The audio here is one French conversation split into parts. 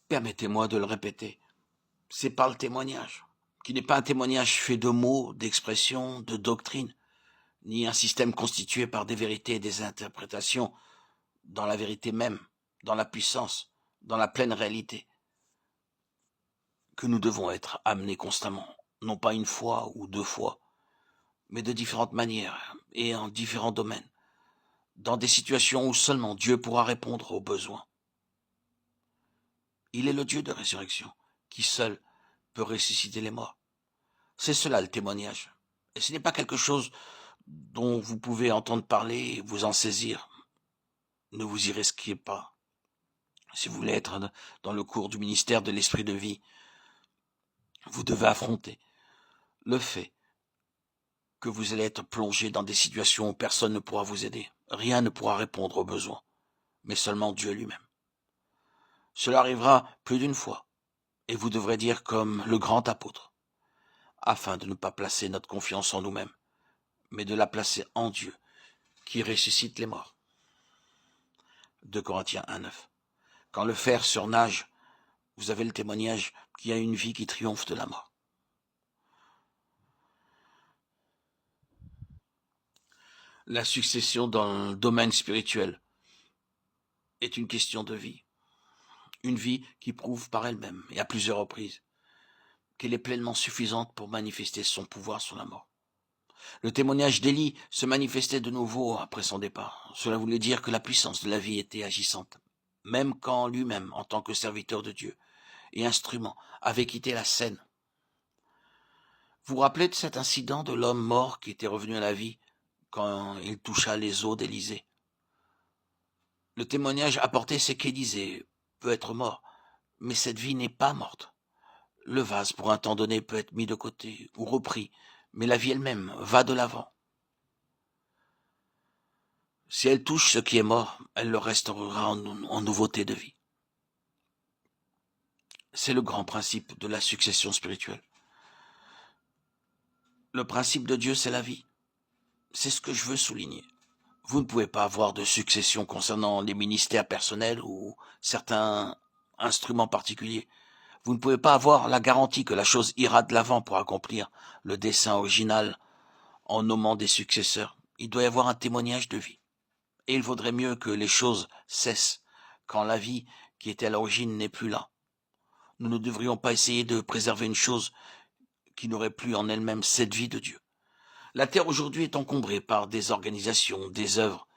Permettez-moi de le répéter, c'est par le témoignage, qui n'est pas un témoignage fait de mots, d'expressions, de doctrines, ni un système constitué par des vérités et des interprétations dans la vérité même, dans la puissance, dans la pleine réalité, que nous devons être amenés constamment, non pas une fois ou deux fois, mais de différentes manières et en différents domaines, dans des situations où seulement Dieu pourra répondre aux besoins. Il est le Dieu de résurrection, qui seul peut ressusciter les morts. C'est cela le témoignage. Et ce n'est pas quelque chose dont vous pouvez entendre parler et vous en saisir. Ne vous y risquez pas. Si vous voulez être dans le cours du ministère de l'esprit de vie, vous devez affronter le fait que vous allez être plongé dans des situations où personne ne pourra vous aider. Rien ne pourra répondre aux besoins, mais seulement Dieu lui-même. Cela arrivera plus d'une fois, et vous devrez dire comme le grand apôtre, afin de ne pas placer notre confiance en nous-mêmes, mais de la placer en Dieu, qui ressuscite les morts. 2 Corinthiens 1,9. Quand le fer surnage, vous avez le témoignage qu'il y a une vie qui triomphe de la mort. La succession dans le domaine spirituel est une question de vie. Une vie qui prouve par elle-même, et à plusieurs reprises, qu'elle est pleinement suffisante pour manifester son pouvoir sur la mort. Le témoignage d'Élie se manifestait de nouveau après son départ. Cela voulait dire que la puissance de la vie était agissante, même quand lui-même, en tant que serviteur de Dieu et instrument, avait quitté la scène. Vous vous rappelez de cet incident de l'homme mort qui était revenu à la vie quand il toucha les os d'Élisée? Le témoignage apporté, c'est qu'Élisée peut être mort, mais cette vie n'est pas morte. Le vase, pour un temps donné, peut être mis de côté ou repris, mais la vie elle-même va de l'avant. Si elle touche ce qui est mort, elle le restaurera en nouveauté de vie. C'est le grand principe de la succession spirituelle. Le principe de Dieu, c'est la vie. C'est ce que je veux souligner. Vous ne pouvez pas avoir de succession concernant les ministères personnels ou certains instruments particuliers. Vous ne pouvez pas avoir la garantie que la chose ira de l'avant pour accomplir le dessein original en nommant des successeurs. Il doit y avoir un témoignage de vie. Et il vaudrait mieux que les choses cessent quand la vie qui était à l'origine n'est plus là. Nous ne devrions pas essayer de préserver une chose qui n'aurait plus en elle-même cette vie de Dieu. La terre aujourd'hui est encombrée par des organisations, des œuvres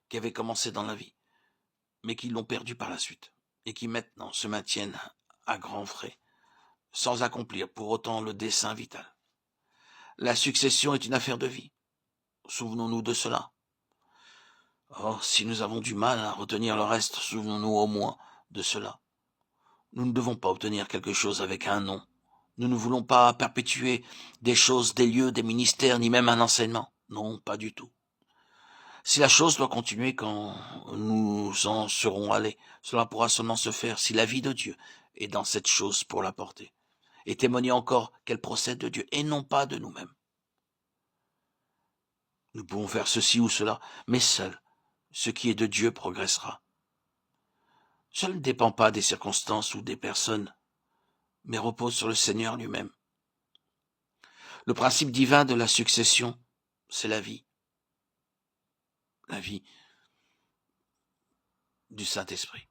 qui avaient commencé dans la vie, mais qui l'ont perdue par la suite, et qui maintenant se maintiennent à grands frais, sans accomplir pour autant le dessein vital. La succession est une affaire de vie. Souvenons-nous de cela. Or, si nous avons du mal à retenir le reste, souvenons-nous au moins de cela. Nous ne devons pas obtenir quelque chose avec un nom. Nous ne voulons pas perpétuer des choses, des lieux, des ministères, ni même un enseignement. Non, pas du tout. Si la chose doit continuer quand nous en serons allés, cela pourra seulement se faire si la vie de Dieu est dans cette chose pour la porter, et témoigner encore qu'elle procède de Dieu, et non pas de nous-mêmes. Nous pouvons faire ceci ou cela, mais seul ce qui est de Dieu progressera. Cela ne dépend pas des circonstances ou des personnes, mais repose sur le Seigneur lui-même. Le principe divin de la succession, c'est la vie du Saint-Esprit.